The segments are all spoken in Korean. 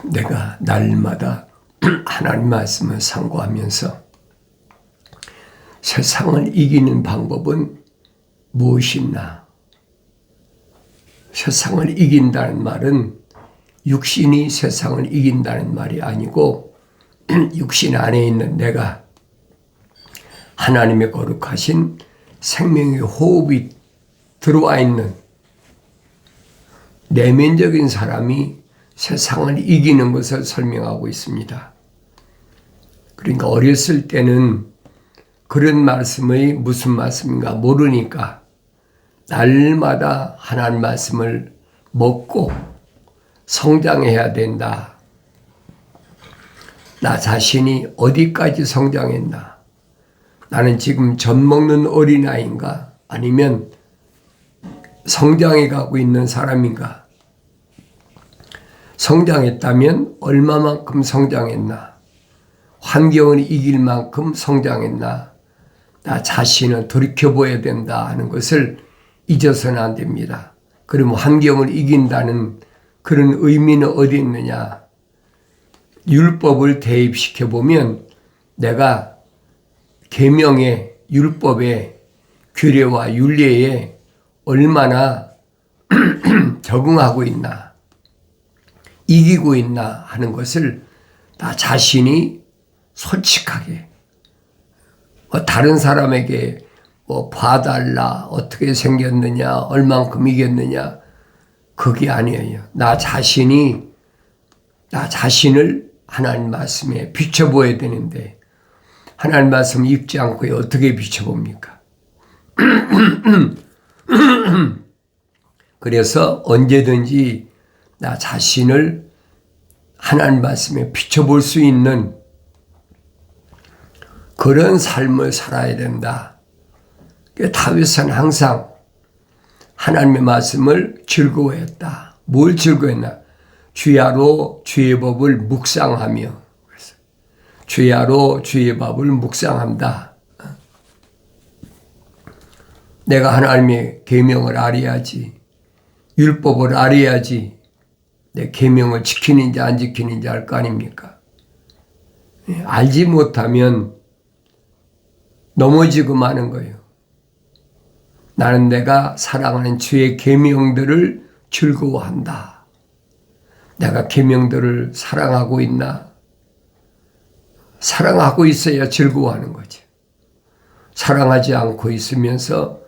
내가 날마다 하나님 말씀을 상고하면서 세상을 이기는 방법은 무엇이나, 세상을 이긴다는 말은 육신이 세상을 이긴다는 말이 아니고 육신 안에 있는 내가 하나님의 거룩하신 생명의 호흡이 들어와 있는 내면적인 사람이 세상을 이기는 것을 설명하고 있습니다. 그러니까 어렸을 때는 그런 말씀이 무슨 말씀인가 모르니까 날마다 하나님 말씀을 먹고 성장해야 된다. 나 자신이 어디까지 성장했나? 나는 지금 젖 먹는 어린아이인가? 아니면 성장해 가고 있는 사람인가? 성장했다면 얼마만큼 성장했나? 환경을 이길 만큼 성장했나? 나 자신을 돌이켜봐야 된다 하는 것을 잊어서는 안 됩니다. 그럼 환경을 이긴다는 그런 의미는 어디 있느냐? 율법을 대입시켜 보면 내가 계명의 율법의 규례와 윤례에 얼마나 적응하고 있나, 이기고 있나 하는 것을 나 자신이 솔직하게 다른 사람에게 봐달라, 어떻게 생겼느냐, 얼만큼 이겼느냐, 그게 아니에요. 나 자신을 하나님 말씀에 비춰보아야 되는데 하나님 말씀 읽지 않고 어떻게 비춰봅니까? 그래서 언제든지 나 자신을 하나님 말씀에 비춰볼 수 있는 그런 삶을 살아야 된다. 다윗은 항상 하나님의 말씀을 즐거워했다. 뭘 즐거워했나? 주야로 주의 법을 묵상하며, 주야로 주의 법을 묵상한다. 내가 하나님의 계명을 알아야지, 율법을 알아야지 내 계명을 지키는지 안 지키는지 알 거 아닙니까? 알지 못하면 넘어지고 마는 거예요. 나는 내가 사랑하는 주의 계명들을 즐거워한다. 내가 계명들을 사랑하고 있나? 사랑하고 있어야 즐거워하는 거지. 사랑하지 않고 있으면서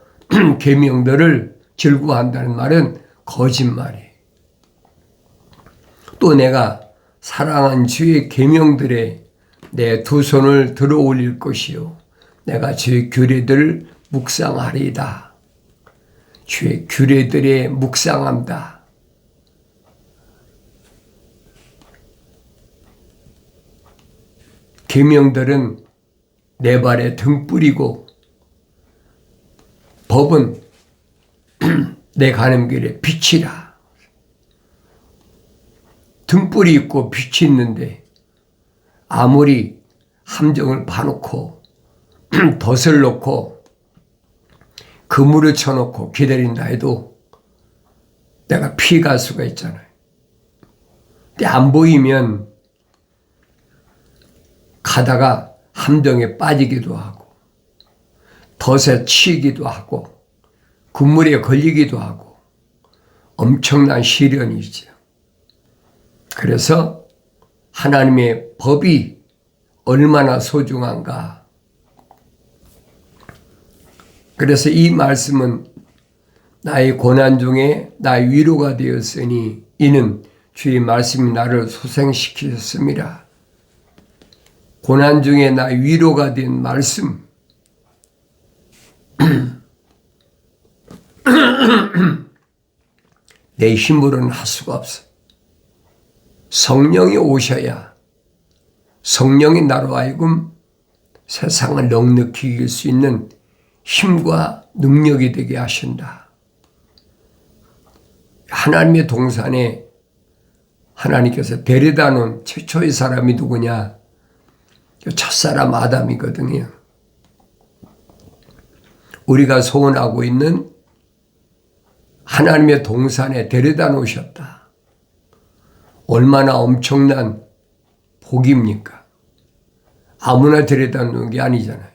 계명들을 즐거워한다는 말은 거짓말이에요. 또 내가 사랑한 주의 계명들에 내 두 손을 들어 올릴 것이요, 내가 주의 규례들을 묵상하리이다. 주의 규례들에 묵상한다. 계명들은 내 발에 등불이고 법은 내 가는 길에 빛이라. 등불이 있고 빛이 있는데 아무리 함정을 봐놓고 덫을 놓고 그물을 쳐놓고 기다린다 해도 내가 피할 수가 있잖아요. 근데 안 보이면 가다가 함정에 빠지기도 하고 덫에 치이기도 하고 그물에 걸리기도 하고 엄청난 시련이죠. 그래서 하나님의 법이 얼마나 소중한가. 그래서 이 말씀은 나의 고난 중에 나의 위로가 되었으니 이는 주의 말씀이 나를 소생시키셨습니다. 고난 중에 나의 위로가 된 말씀. 내 힘으로는 할 수가 없어. 성령이 오셔야 성령이 나로 하여금 세상을 넉넉히 이길 수 있는 힘과 능력이 되게 하신다. 하나님의 동산에 하나님께서 데려다 놓은 최초의 사람이 누구냐? 첫사람 아담이거든요. 우리가 소원하고 있는 하나님의 동산에 데려다 놓으셨다. 얼마나 엄청난 복입니까? 아무나 데려다 놓은 게 아니잖아요.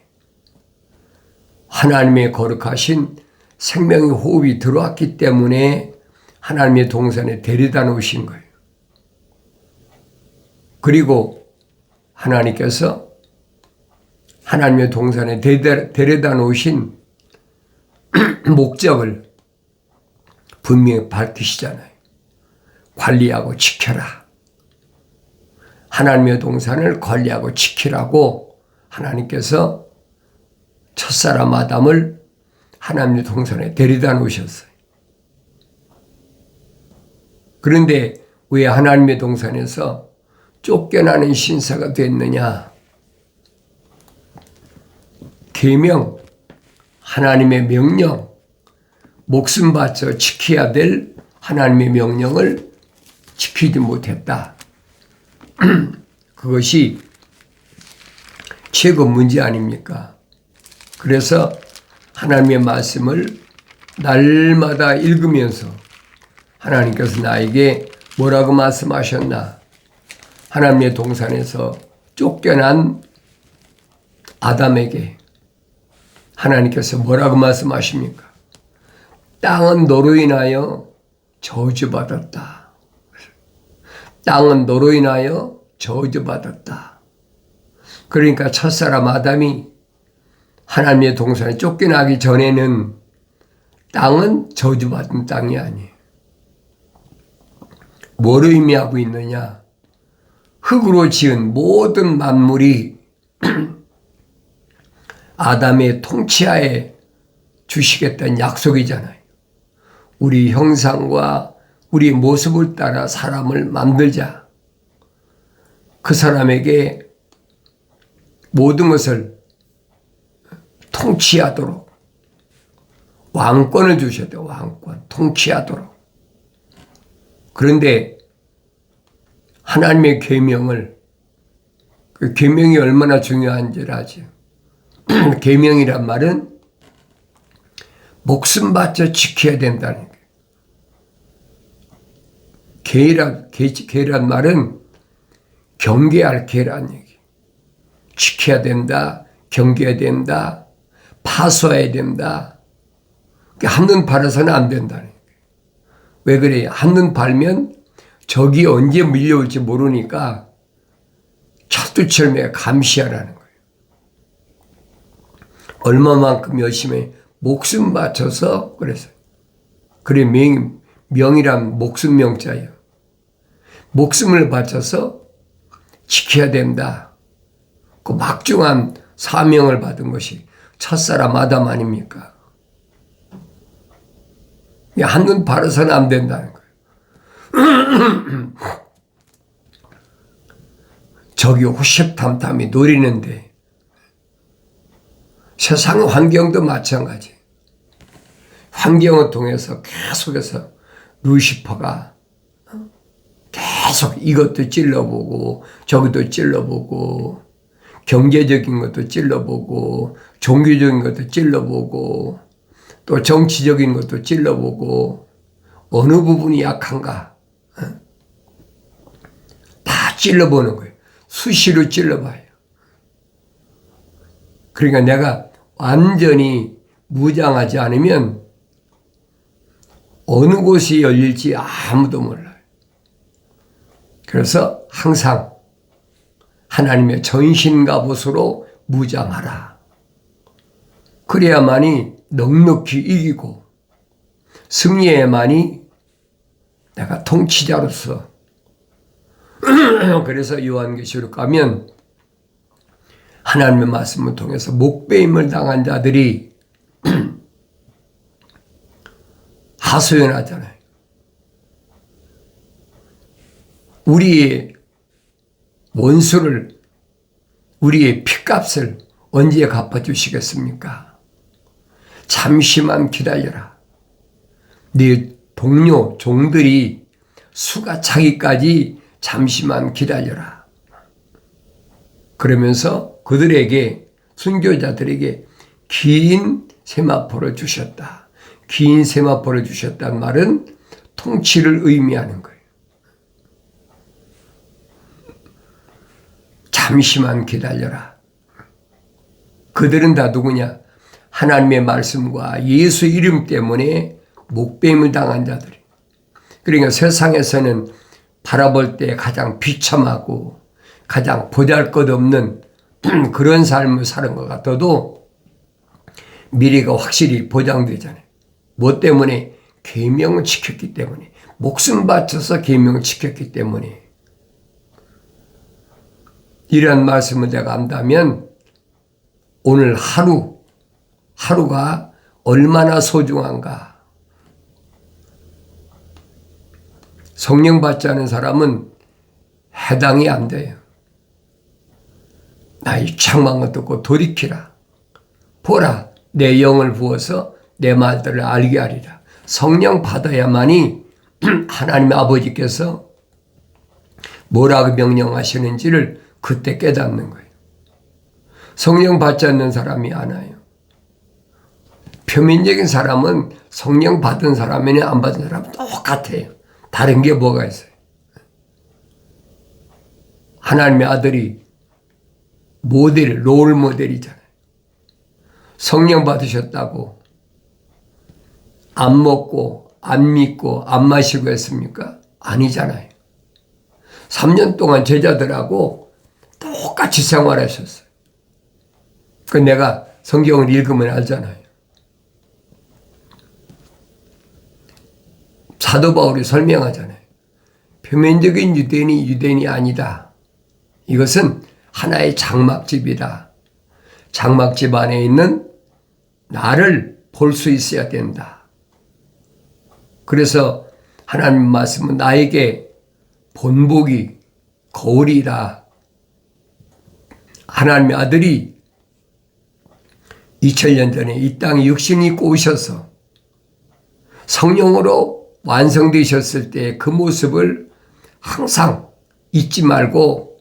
하나님의 거룩하신 생명의 호흡이 들어왔기 때문에 하나님의 동산에 데려다 놓으신 거예요. 그리고 하나님께서 하나님의 동산에 데려다 놓으신 목적을 분명히 밝히시잖아요. 관리하고 지켜라. 하나님의 동산을 관리하고 지키라고 하나님께서 첫사람 아담을 하나님의 동산에 데려다 놓으셨어요. 그런데 왜 하나님의 동산에서 쫓겨나는 신사가 됐느냐? 계명, 하나님의 명령, 목숨 바쳐 지켜야 될 하나님의 명령을 지키지 못했다. 그것이 최고 문제 아닙니까? 그래서 하나님의 말씀을 날마다 읽으면서 하나님께서 나에게 뭐라고 말씀하셨나? 하나님의 동산에서 쫓겨난 아담에게 하나님께서 뭐라고 말씀하십니까? 땅은 너로 인하여 저주받았다. 땅은 너로 인하여 저주받았다. 그러니까 첫사람 아담이 하나님의 동산에 쫓겨나기 전에는 땅은 저주받은 땅이 아니에요. 뭘 의미하고 있느냐? 흙으로 지은 모든 만물이 아담의 통치하에 주시겠다는 약속이잖아요. 우리 형상과 우리 모습을 따라 사람을 만들자. 그 사람에게 모든 것을 통치하도록 왕권을 주셨대요. 왕권, 통치하도록. 그런데 하나님의 계명을, 그 계명이 얼마나 중요한지를 아죠. 계명이란 말은 목숨 바쳐 지켜야 된다는 거예요. 계란 말은 경계할 계란 얘기. 지켜야 된다, 경계해야 된다, 파수해야 된다. 한눈 팔아서는 안 된다는 거예요. 왜 그래요? 한눈 팔면 적이 언제 밀려올지 모르니까 철두철미하게 감시하라는 거예요. 얼마만큼 열심히 목숨 바쳐서 그래서 그래 명이란 목숨 명자예요. 목숨을 바쳐서 지켜야 된다. 그 막중한 사명을 받은 것이 첫사람 아담 아닙니까? 한눈 팔아서는 안 된다는 거예요. 저기 호시탐탐이 노리는데 세상 환경도 마찬가지. 환경을 통해서 계속해서 루시퍼가 계속 이것도 찔러보고 저것도 찔러보고 경제적인 것도 찔러보고 종교적인 것도 찔러보고 또 정치적인 것도 찔러보고 어느 부분이 약한가 다 찔러보는 거예요. 수시로 찔러봐요. 그러니까 내가 완전히 무장하지 않으면 어느 곳이 열릴지 아무도 몰라요. 그래서 항상 하나님의 전신갑옷으로 무장하라. 그래야만이 넉넉히 이기고 승리해야만이 내가 통치자로서 그래서 요한계시록 가면 하나님의 말씀을 통해서 목배임을 당한 자들이 하소연하잖아요. 우리의 원수를 우리의 핏값을 언제 갚아주시겠습니까? 잠시만 기다려라. 네 동료 종들이 수가 차기까지 잠시만 기다려라. 그러면서 그들에게 순교자들에게 긴 세마포를 주셨다. 긴 세마포를 주셨단 말은 통치를 의미하는 거예요. 잠시만 기다려라. 그들은 다 누구냐? 하나님의 말씀과 예수 이름 때문에 목배임을 당한 자들이. 그러니까 세상에서는 바라볼 때 가장 비참하고 가장 보잘것없는 그런 삶을 사는 것 같아도 미래가 확실히 보장되잖아요. 뭐 때문에? 계명을 지켰기 때문에. 목숨 바쳐서 계명을 지켰기 때문에. 이런 말씀을 내가 안다면 오늘 하루가 얼마나 소중한가. 성령 받지 않은 사람은 해당이 안 돼요. 나의 책망을 듣고 돌이키라. 보라, 내 영을 부어서 내 말들을 알게 하리라. 성령 받아야만이 하나님 아버지께서 뭐라고 명령하시는지를 그때 깨닫는 거예요. 성령 받지 않는 사람이 안 와요. 표면적인 사람은 성령 받은 사람이나 안 받은 사람은 똑같아요. 다른 게 뭐가 있어요? 하나님의 아들이 롤 모델이잖아요. 성령 받으셨다고 안 먹고 안 믿고 안 마시고 했습니까? 아니잖아요. 3년 동안 제자들하고 똑같이 생활하셨어요. 그 내가 성경을 읽으면 알잖아요. 사도 바울이 설명하잖아요. 표면적인 유대인이 유대인이 아니다. 이것은 하나의 장막집이다. 장막집 안에 있는 나를 볼 수 있어야 된다. 그래서 하나님 말씀은 나에게 본보기 거울이라. 하나님의 아들이 2000년 전에 이 땅에 육신이 입고 오셔서 성령으로 완성되셨을 때 그 모습을 항상 잊지 말고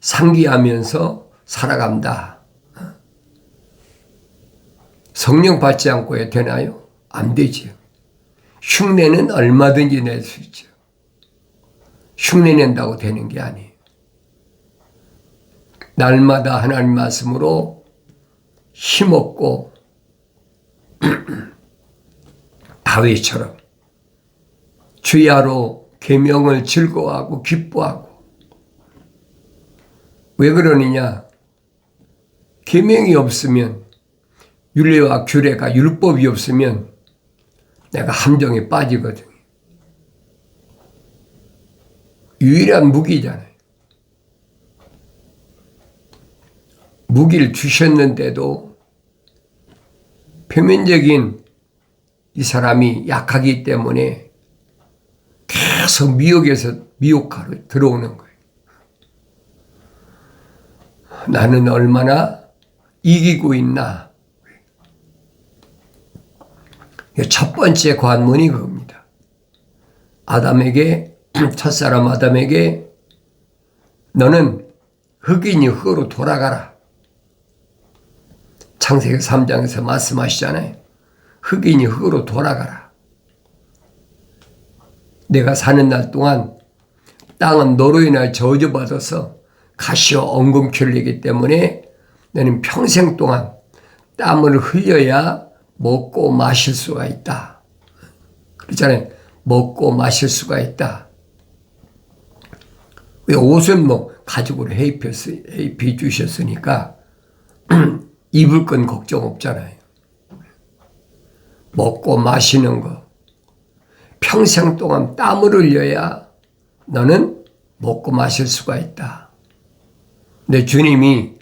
상기하면서 살아간다. 성령 받지 않고 해야 되나요? 안 되지요. 흉내는 얼마든지 낼 수 있죠. 흉내 낸다고 되는 게 아니에요. 날마다 하나님 말씀으로 힘없고 다윗처럼 주야로 계명을 즐거워하고 기뻐하고. 왜 그러느냐? 계명이 없으면, 율례와 규례가 율법이 없으면 내가 함정에 빠지거든요. 유일한 무기잖아요. 무기를 주셨는데도 표면적인 이 사람이 약하기 때문에 계속 미혹하러 들어오는 거예요. 나는 얼마나 이기고 있나. 첫 번째 관문이 그겁니다. 첫사람 아담에게 너는 흙이니 흙으로 돌아가라. 창세기 3장에서 말씀하시잖아요. 흙이니 흙으로 돌아가라. 내가 사는 날 동안 땅은 너로 인하여 저주받아서 가시와 엉겅퀴를 내기 때문에 너는 평생 동안 땀을 흘려야 먹고 마실 수가 있다. 그렇잖아요. 먹고 마실 수가 있다. 왜 옷은 가죽으로 해입해 주셨으니까 입을 건 걱정 없잖아요. 먹고 마시는 거. 평생 동안 땀을 흘려야 너는 먹고 마실 수가 있다. 근데 주님이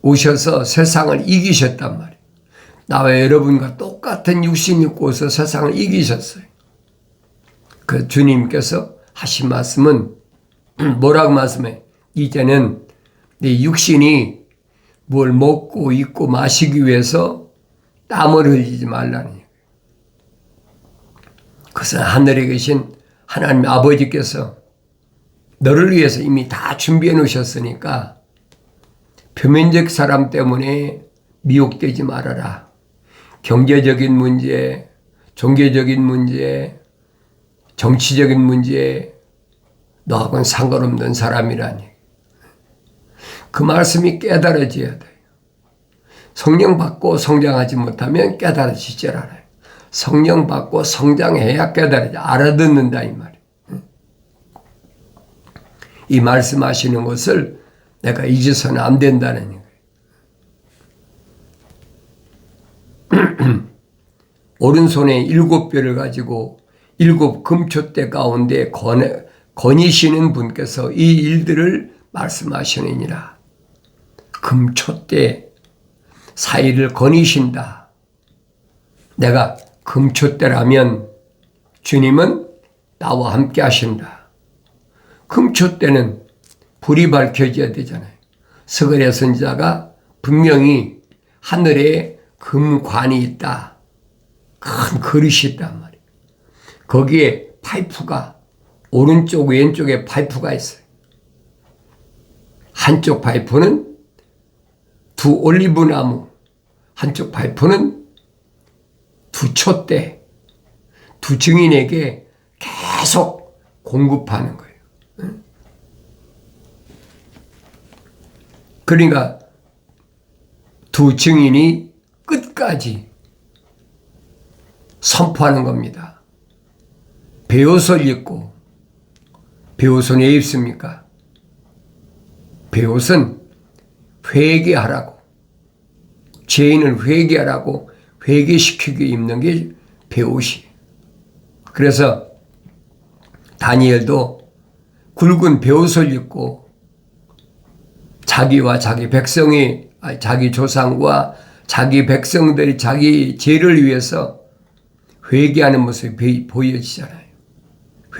오셔서 세상을 이기셨단 말이에요. 나와 여러분과 똑같은 육신 입고서 세상을 이기셨어요. 그 주님께서 하신 말씀은 뭐라고 말씀해? 이제는 네 육신이 뭘 먹고 입고 마시기 위해서 땀을 흘리지 말라는 얘기예요. 그것은 하늘에 계신 하나님 아버지께서 너를 위해서 이미 다 준비해 놓으셨으니까 표면적 사람 때문에 미혹되지 말아라. 경제적인 문제, 종교적인 문제, 정치적인 문제, 너하고는 상관없는 사람이라니. 그 말씀이 깨달아져야 돼요. 성령 받고 성장하지 못하면 깨달아지질 않아요. 성령 받고 성장해야 깨달아져. 알아듣는다 이 말이에요. 이 말씀하시는 것을 내가 잊어서는 안 된다는 거예요. 오른손에 7뼈를 가지고 7 금초대 가운데 거니시는 분께서 이 일들을 말씀하시느니라. 금초대 사이를 거니신다. 내가 금초대라면 주님은 나와 함께 하신다. 금초대는 불이 밝혀져야 되잖아요. 스가랴 선지자가 분명히 하늘에 금관이 있다. 큰 그릇이 있단 말이에요. 거기에 파이프가 오른쪽 왼쪽에 파이프가 있어요. 한쪽 파이프는 2 올리브나무, 한쪽 파이프는 2 촛대, 2 증인에게 계속 공급하는 거예요. 그러니까 2 증인이 끝까지 선포하는 겁니다. 베옷을 입고, 베옷은 왜 입습니까? 베옷은 회개하라고, 죄인을 회개하라고 회개시키기 입는 게 베옷이. 그래서 다니엘도 굵은 베옷을 입고 자기와 자기 백성이, 자기 조상과 자기 백성들이 자기 죄를 위해서 회개하는 모습이 보여지잖아요.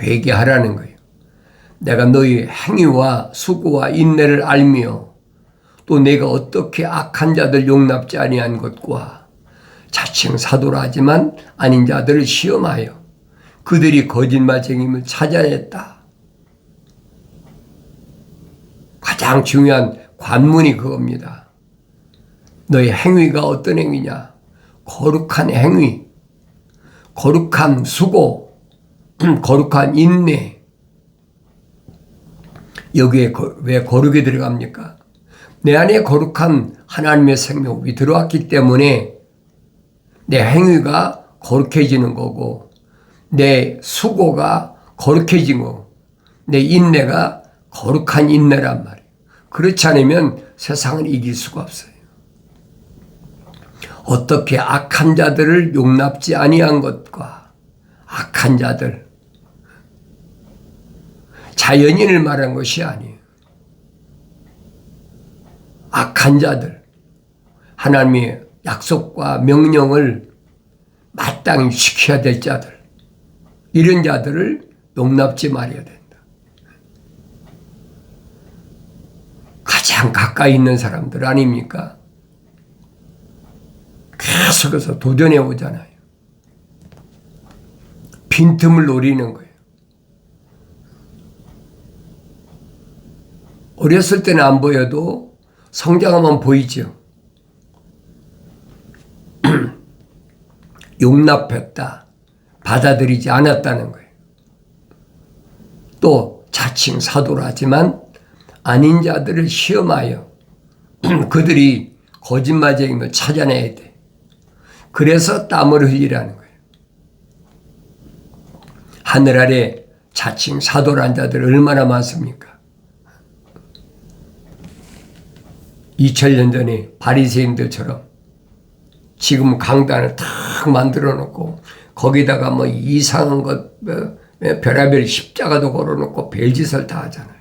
회개하라는 거예요. 내가 너희 행위와 수고와 인내를 알며 또 내가 어떻게 악한 자들 용납지 아니한 것과 자칭 사도라 하지만 아닌 자들을 시험하여 그들이 거짓말쟁임을 찾아냈다. 가장 중요한 관문이 그겁니다. 너의 행위가 어떤 행위냐? 거룩한 행위, 거룩한 수고, 거룩한 인내. 여기에 왜 거룩이 들어갑니까? 내 안에 거룩한 하나님의 생명이 들어왔기 때문에 내 행위가 거룩해지는 거고, 내 수고가 거룩해진 거고, 내 인내가 거룩한 인내란 말이에요. 그렇지 않으면 세상을 이길 수가 없어요. 어떻게 악한 자들을 용납지 아니한 것과 악한 자들, 자연인을 말한 것이 아니에요. 악한 자들, 하나님의 약속과 명령을 마땅히 지켜야 될 자들, 이런 자들을 용납지 말아야 된다. 가장 가까이 있는 사람들 아닙니까? 계속해서 도전해 오잖아요. 빈틈을 노리는 거예요. 어렸을 때는 안 보여도 성장하면 보이죠. 용납했다, 받아들이지 않았다는 거예요. 또 자칭 사도라지만 아닌 자들을 시험하여 그들이 거짓말쟁임을 찾아내야 돼. 그래서 땀을 흘리라는 거예요. 하늘 아래 자칭 사도란 자들 얼마나 많습니까? 2000년 전에 바리새인들처럼 지금 강단을 탁 만들어 놓고 거기다가 뭐 이상한 것, 별의별 십자가도 걸어 놓고 별짓을 다 하잖아요.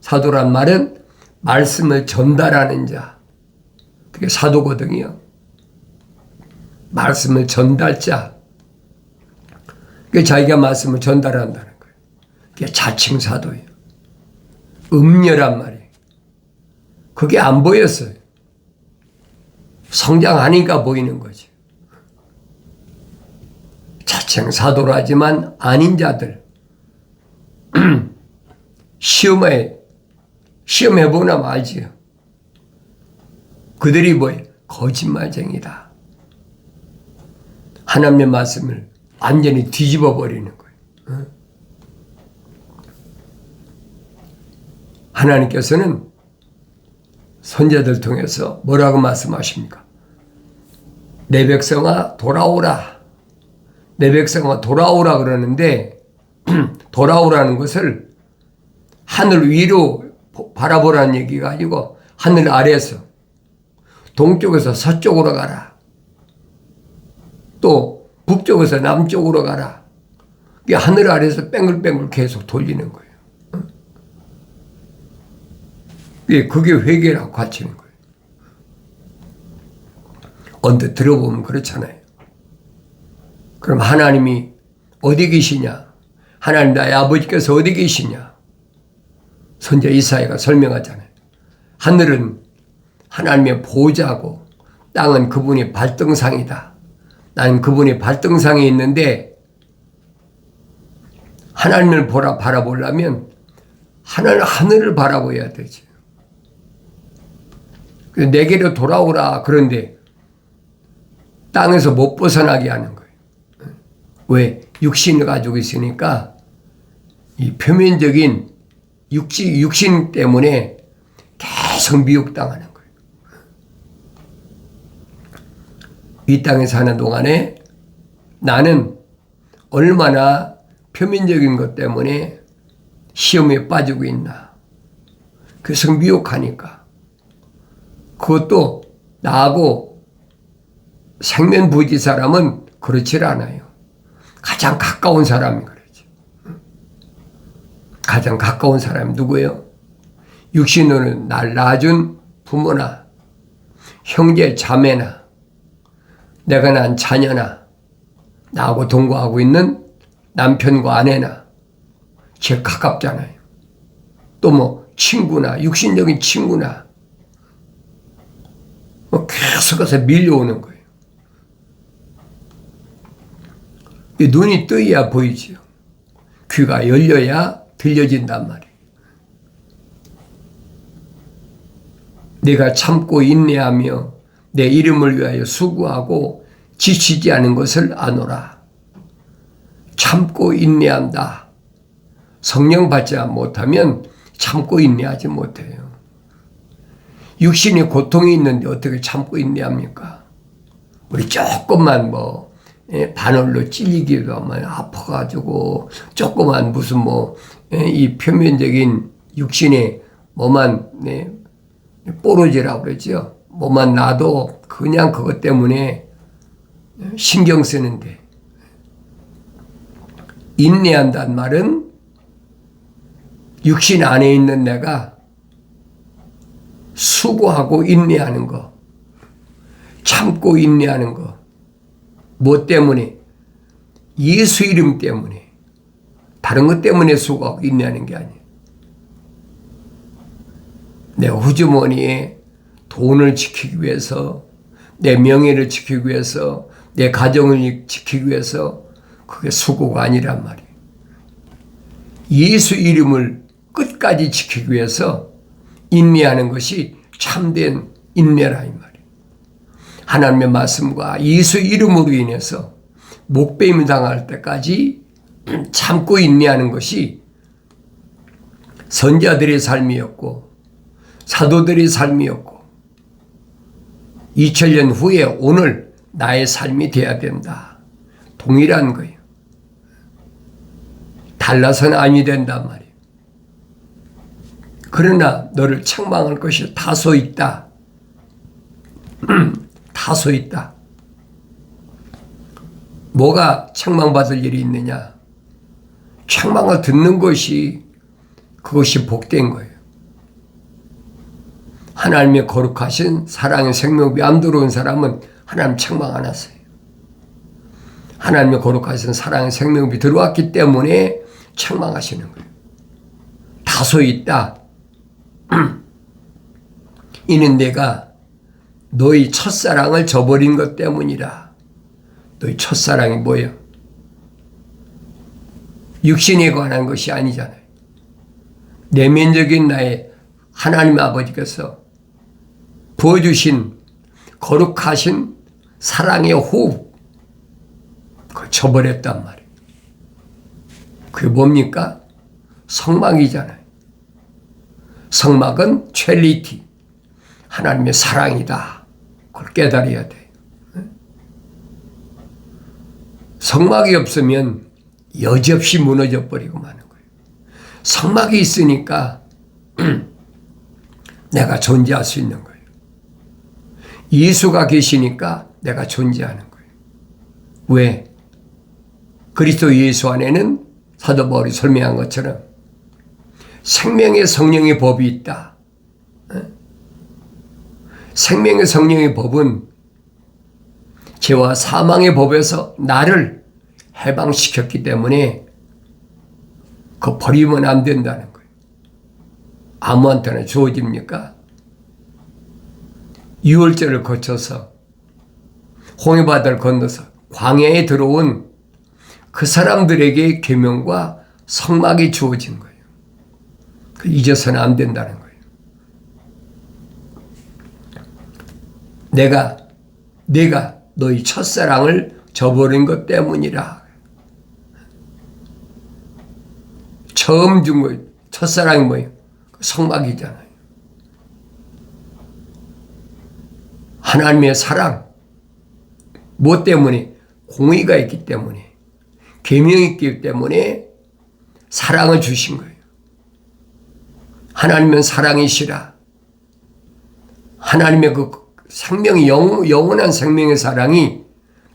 사도란 말은 말씀을 전달하는 자. 그게 사도거든요. 말씀을 전달자. 그게 자기가 말씀을 전달한다는 거예요. 그게 자칭 사도예요. 음녀란 말이에요. 그게 안 보였어요. 성장하니까 보이는 거지. 자칭 사도라지만 아닌 자들. 시험해보나 말지요. 그들이 뭐예요? 거짓말쟁이다. 하나님의 말씀을 완전히 뒤집어 버리는 거예요. 하나님께서는 선자들 통해서 뭐라고 말씀하십니까? 내 백성아 돌아오라. 내 백성아 돌아오라 그러는데 돌아오라는 것을 하늘 위로 바라보라는 얘기가 아니고 하늘 아래에서 동쪽에서 서쪽으로 가라. 또 북쪽에서 남쪽으로 가라. 이게 하늘 아래에서 뺑글뺑글 계속 돌리는 거예요. 그게 회개라고 가르치는 거예요. 언뜻 들어보면 그렇잖아요. 그럼 하나님이 어디 계시냐? 하나님 나의 아버지께서 어디 계시냐? 선지자 이사야가 설명하잖아요. 하늘은 하나님의 보좌고 땅은 그분의 발등상이다. 나는 그분의 발등상에 있는데 하나님을 바라보려면 하늘을 바라보아야 되지. 내게로 돌아오라 그런데 땅에서 못 벗어나게 하는 거예요. 왜? 육신을 가지고 있으니까 이 표면적인 육신 때문에 계속 미혹당하는 거예요. 이 땅에 사는 동안에 나는 얼마나 표면적인 것 때문에 시험에 빠지고 있나. 그래서 미혹하니까. 그것도 나하고 생면부지 사람은 그렇지 않아요. 가장 가까운 사람이 그러지. 가장 가까운 사람이 누구예요? 육신으로는 날 낳아준 부모나 형제 자매나 내가 낳은 자녀나 나하고 동거하고 있는 남편과 아내나 제일 가깝잖아요. 또 뭐 친구나 육신적인 친구나 계속해서 밀려오는 거예요. 눈이 떠야 보이지요. 귀가 열려야 들려진단 말이에요. 내가 참고 인내하며 내 이름을 위하여 수고하고 지치지 않은 것을 아노라. 참고 인내한다. 성령 받지 못하면 참고 인내하지 못해요. 육신이 고통이 있는데 어떻게 참고 인내합니까? 우리 조금만 바늘로 찔리기도 하면 아파가지고 조그만 무슨 이 표면적인 육신의 뭐만 뽀로지라고 그러죠. 뭐만 나도 그냥 그것 때문에 신경 쓰는데 인내한다는 말은 육신 안에 있는 내가 수고하고 인내하는 거, 참고 인내하는 거. 뭐 때문에? 예수 이름 때문에. 다른 것 때문에 수고하고 인내하는 게 아니에요. 내 호주머니에 돈을 지키기 위해서, 내 명예를 지키기 위해서, 내 가정을 지키기 위해서 그게 수고가 아니란 말이에요. 예수 이름을 끝까지 지키기 위해서 인내하는 것이 참된 인내라 이 말이에요. 하나님의 말씀과 예수 이름으로 인해서 목배임 당할 때까지 참고 인내하는 것이 선자들의 삶이었고 사도들의 삶이었고 2000년 후에 오늘 나의 삶이 돼야 된다. 동일한 거예요. 달라서는 아니 된단 말이에요. 그러나 너를 책망할 것이 다소 있다. 다소 있다. 뭐가 책망받을 일이 있느냐? 책망을 듣는 것이 그것이 복된 거예요. 하나님의 거룩하신 사랑의 생명비 안 들어온 사람은 하나님 책망 안 하세요. 하나님의 거룩하신 사랑의 생명비 들어왔기 때문에 책망하시는 거예요. 다소 있다. 이는 내가 너희 첫사랑을 저버린 것 때문이라. 너희 첫사랑이 뭐예요? 육신에 관한 것이 아니잖아요. 내면적인 나의 하나님 아버지께서 부어주신 거룩하신 사랑의 호흡, 그걸 저버렸단 말이에요. 그게 뭡니까? 성막이잖아요. 성막은 첼리티, 하나님의 사랑이다. 그걸 깨달아야 돼. 성막이 없으면 여지없이 무너져 버리고 마는 거예요. 성막이 있으니까 내가 존재할 수 있는 거예요. 예수가 계시니까 내가 존재하는 거예요. 왜? 그리스도 예수 안에는 사도 바울이 설명한 것처럼 생명의 성령의 법이 있다. 생명의 성령의 법은 죄와 사망의 법에서 나를 해방시켰기 때문에 그거 버리면 안 된다는 거예요. 아무한테나 주어집니까? 유월절을 거쳐서 홍해바다를 건너서 광야에 들어온 그 사람들에게 계명과 성막이 주어진 거예요. 잊어서는 안 된다는 거예요. 내가 너희 첫사랑을 저버린 것 때문이라. 처음 준 거예요. 첫사랑이 뭐예요? 성막이잖아요. 하나님의 사랑. 뭐 때문에? 공의가 있기 때문에, 계명이 있기 때문에 사랑을 주신 거예요. 하나님은 사랑이시라. 하나님의 그 생명이 영원한 생명의 사랑이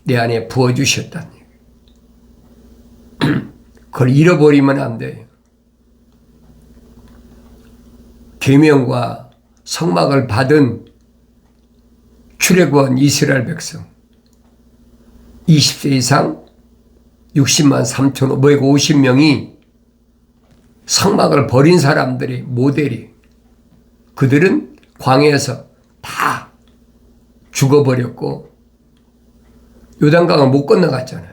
내 안에 부어주셨다는 얘기예요. 그걸 잃어버리면 안 돼요. 계명과 성막을 받은 출애굽한 이스라엘 백성 20세 이상 60만 3,550명이 성막을 버린 사람들이 모델이, 그들은 광야에서 다 죽어버렸고 요단강을 못 건너갔잖아요.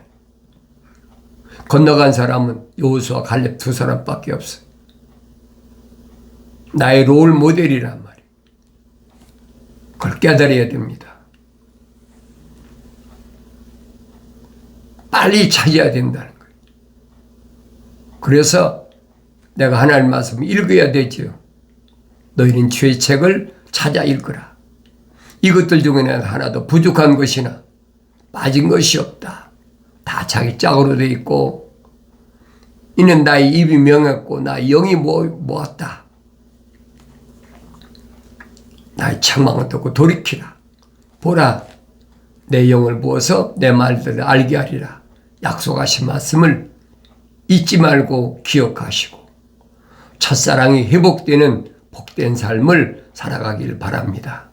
건너간 사람은 여호수아 갈렙 두 사람밖에 없어요. 나의 롤 모델이란 말이에요. 그걸 깨달아야 됩니다. 빨리 찾아야 된다는 거예요. 그래서 내가 하나님 말씀 읽어야 되지요. 너희는 죄책을 찾아 읽으라. 이것들 중에는 하나도 부족한 것이나 빠진 것이 없다. 다 자기 짝으로 돼 있고, 이는 나의 입이 명했고 나의 영이 모았다. 나의 책망을 듣고 돌이키라. 보라, 내 영을 부어서 내 말들을 알게 하리라. 약속하신 말씀을 잊지 말고 기억하시고 첫사랑이 회복되는 복된 삶을 살아가길 바랍니다.